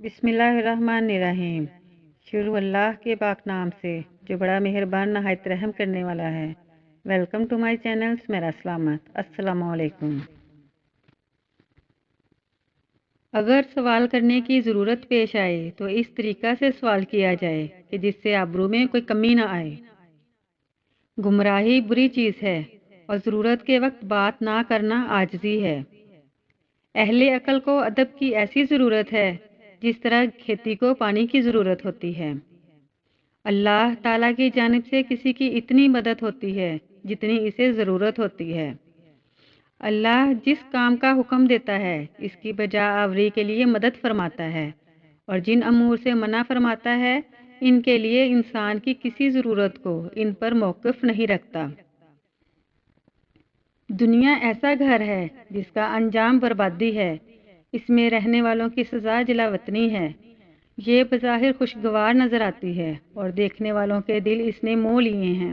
بسم اللہ الرحمن الرحیم۔ شروع اللہ کے پاک نام سے جو بڑا مہربان نہایت رحم کرنے والا ہے۔ ویلکم ٹو مائی چینل میرا سلامت۔ السلام علیکم۔ اگر سوال کرنے کی ضرورت پیش آئے تو اس طریقہ سے سوال کیا جائے کہ جس سے آبرو میں کوئی کمی نہ آئے۔ گمراہی بری چیز ہے اور ضرورت کے وقت بات نہ کرنا عاجزی ہے۔ اہل عقل کو ادب کی ایسی ضرورت ہے جس طرح کھیتی کو پانی کی ضرورت ہوتی ہے۔ اللہ تعالیٰ کی جانب سے کسی کی اتنی مدد ہوتی ہے جتنی اسے ضرورت ہوتی ہے۔ اللہ جس کام کا حکم دیتا ہے اس کی بجا آوری کے لیے مدد فرماتا ہے، اور جن امور سے منع فرماتا ہے ان کے لیے انسان کی کسی ضرورت کو ان پر موقف نہیں رکھتا۔ دنیا ایسا گھر ہے جس کا انجام بربادی ہے، اس میں رہنے والوں کی سزا جلا وطنی ہے۔ یہ بظاہر خوشگوار نظر آتی ہے اور دیکھنے والوں کے دل اس نے مو لیے ہیں،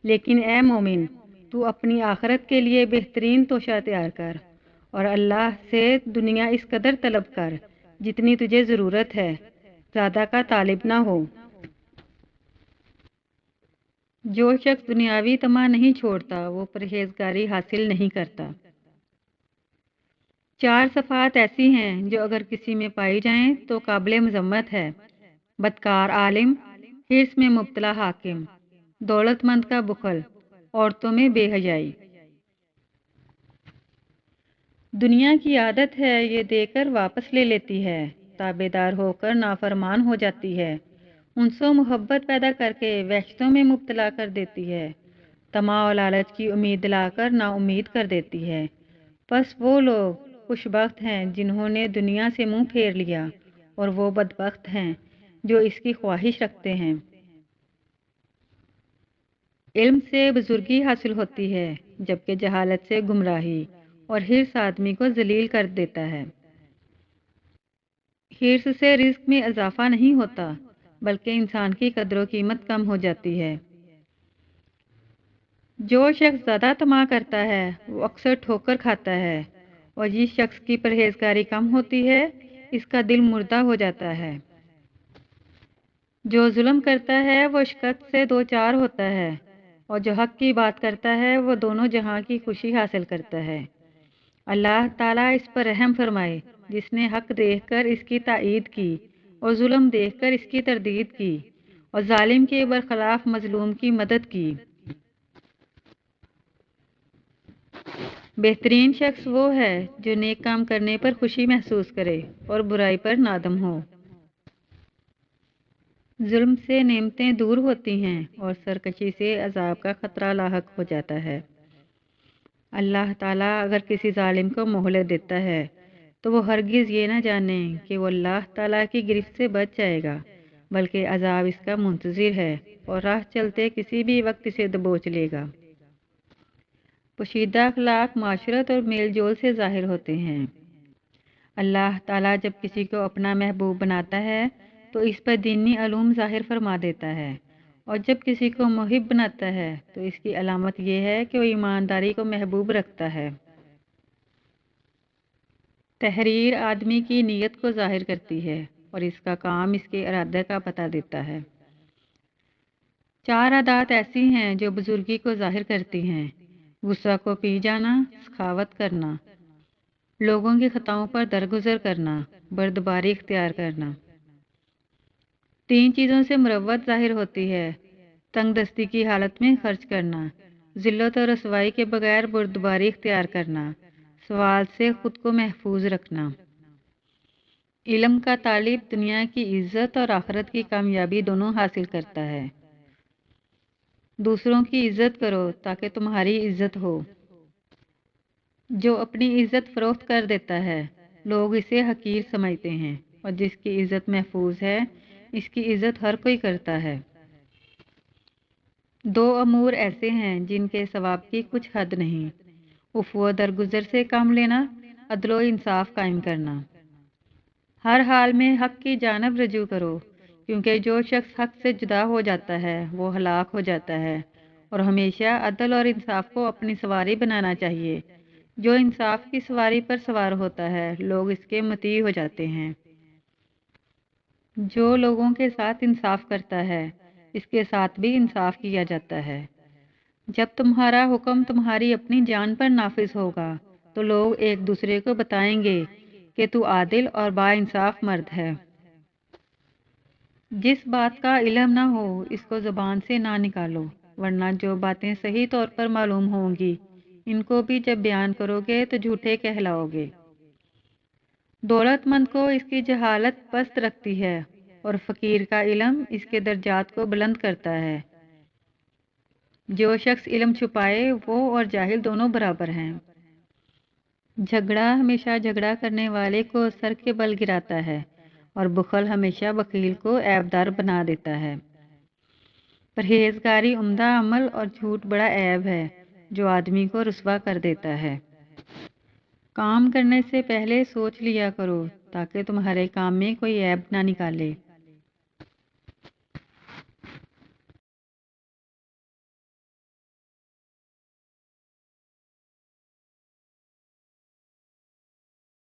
لیکن اے مومن، تو اپنی آخرت کے لیے بہترین توشہ تیار کر اور اللہ سے دنیا اس قدر طلب کر جتنی تجھے ضرورت ہے، زیادہ کا طالب نہ ہو۔ جو شخص دنیاوی طمع نہیں چھوڑتا وہ پرہیزگاری حاصل نہیں کرتا۔ 4 صفات ایسی ہیں جو اگر کسی میں پائی جائیں تو قابل مذمت ہے: بدکار عالم، حرص میں مبتلا حاکم، دولت مند کا بخل، عورتوں میں بے حیائی۔ دنیا کی عادت ہے یہ دے کر واپس لے لیتی ہے، تابع دار ہو کر نافرمان ہو جاتی ہے، انس و محبت پیدا کر کے وحشتوں میں مبتلا کر دیتی ہے، طمع و لالچ کی امید دلا کر نا امید کر دیتی ہے۔ پس وہ لوگ خوش بخت ہیں جنہوں نے دنیا سے منہ پھیر لیا، اور وہ بدبخت ہیں جو اس کی خواہش رکھتے ہیں۔ علم سے بزرگی حاصل ہوتی ہے جبکہ جہالت سے گمراہی اور حرص آدمی کو ذلیل کر دیتا ہے۔ حرص سے رزق میں اضافہ نہیں ہوتا بلکہ انسان کی قدر و قیمت کم ہو جاتی ہے۔ جو شخص زیادہ طمع کرتا ہے وہ اکثر ٹھوکر کھاتا ہے، اور جس شخص کی پرہیزگاری کم ہوتی ہے اس کا دل مردہ ہو جاتا ہے۔ جو ظلم کرتا ہے وہ شکست سے دوچار ہوتا ہے، اور جو حق کی بات کرتا ہے وہ دونوں جہاں کی خوشی حاصل کرتا ہے۔ اللہ تعالیٰ اس پر رحم فرمائے جس نے حق دیکھ کر اس کی تائید کی اور ظلم دیکھ کر اس کی تردید کی، اور ظالم کے برخلاف مظلوم کی مدد کی۔ بہترین شخص وہ ہے جو نیک کام کرنے پر خوشی محسوس کرے اور برائی پر نادم ہو۔ ظلم سے نعمتیں دور ہوتی ہیں اور سرکشی سے عذاب کا خطرہ لاحق ہو جاتا ہے۔ اللہ تعالیٰ اگر کسی ظالم کو مہلت دیتا ہے تو وہ ہرگز یہ نہ جانے کہ وہ اللہ تعالیٰ کی گرفت سے بچ جائے گا، بلکہ عذاب اس کا منتظر ہے اور راہ چلتے کسی بھی وقت اسے دبوچ لے گا۔ پوشیدہ اخلاق معاشرت اور میل جول سے ظاہر ہوتے ہیں۔ اللہ تعالیٰ جب کسی کو اپنا محبوب بناتا ہے تو اس پر دینی علوم ظاہر فرما دیتا ہے، اور جب کسی کو محب بناتا ہے تو اس کی علامت یہ ہے کہ وہ ایمانداری کو محبوب رکھتا ہے۔ تحریر آدمی کی نیت کو ظاہر کرتی ہے اور اس کا کام اس کے ارادے کا پتہ دیتا ہے۔ 4 عادات ایسی ہیں جو بزرگی کو ظاہر کرتی ہیں: غصہ کو پی جانا، سخاوت کرنا، لوگوں کی خطاؤں پر درگزر کرنا، بردباری اختیار کرنا۔ 3 چیزوں سے مروت ظاہر ہوتی ہے: تنگ دستی کی حالت میں خرچ کرنا، ذلت اور رسوائی کے بغیر بردباری اختیار کرنا، سوال سے خود کو محفوظ رکھنا۔ علم کا طالب دنیا کی عزت اور آخرت کی کامیابی دونوں حاصل کرتا ہے۔ دوسروں کی عزت کرو تاکہ تمہاری عزت ہو۔ جو اپنی عزت فروخت کر دیتا ہے لوگ اسے حقیر سمجھتے ہیں، اور جس کی عزت محفوظ ہے اس کی عزت ہر کوئی کرتا ہے۔ 2 امور ایسے ہیں جن کے ثواب کی کچھ حد نہیں: عفو و درگزر سے کام لینا، عدل و انصاف قائم کرنا۔ ہر حال میں حق کی جانب رجوع کرو، کیونکہ جو شخص حق سے جدا ہو جاتا ہے وہ ہلاک ہو جاتا ہے، اور ہمیشہ عدل اور انصاف کو اپنی سواری بنانا چاہیے۔ جو انصاف کی سواری پر سوار ہوتا ہے لوگ اس کے مطیع ہو جاتے ہیں۔ جو لوگوں کے ساتھ انصاف کرتا ہے اس کے ساتھ بھی انصاف کیا جاتا ہے۔ جب تمہارا حکم تمہاری اپنی جان پر نافذ ہوگا تو لوگ ایک دوسرے کو بتائیں گے کہ تو عادل اور با انصاف مرد ہے۔ جس بات کا علم نہ ہو اس کو زبان سے نہ نکالو، ورنہ جو باتیں صحیح طور پر معلوم ہوں گی ان کو بھی جب بیان کرو گے تو جھوٹے کہلاؤ گے۔ دولت مند کو اس کی جہالت پست رکھتی ہے اور فقیر کا علم اس کے درجات کو بلند کرتا ہے۔ جو شخص علم چھپائے وہ اور جاہل دونوں برابر ہیں۔ جھگڑا ہمیشہ جھگڑا کرنے والے کو سر کے بل گراتا ہے اور بخل ہمیشہ بخیل کو عیبدار بنا دیتا ہے۔ پرہیزگاری عمدہ عمل اور جھوٹ بڑا عیب ہے جو آدمی کو رسوا کر دیتا ہے۔ کام کرنے سے پہلے سوچ لیا کرو تاکہ تمہارے کام میں کوئی عیب نہ نکالے۔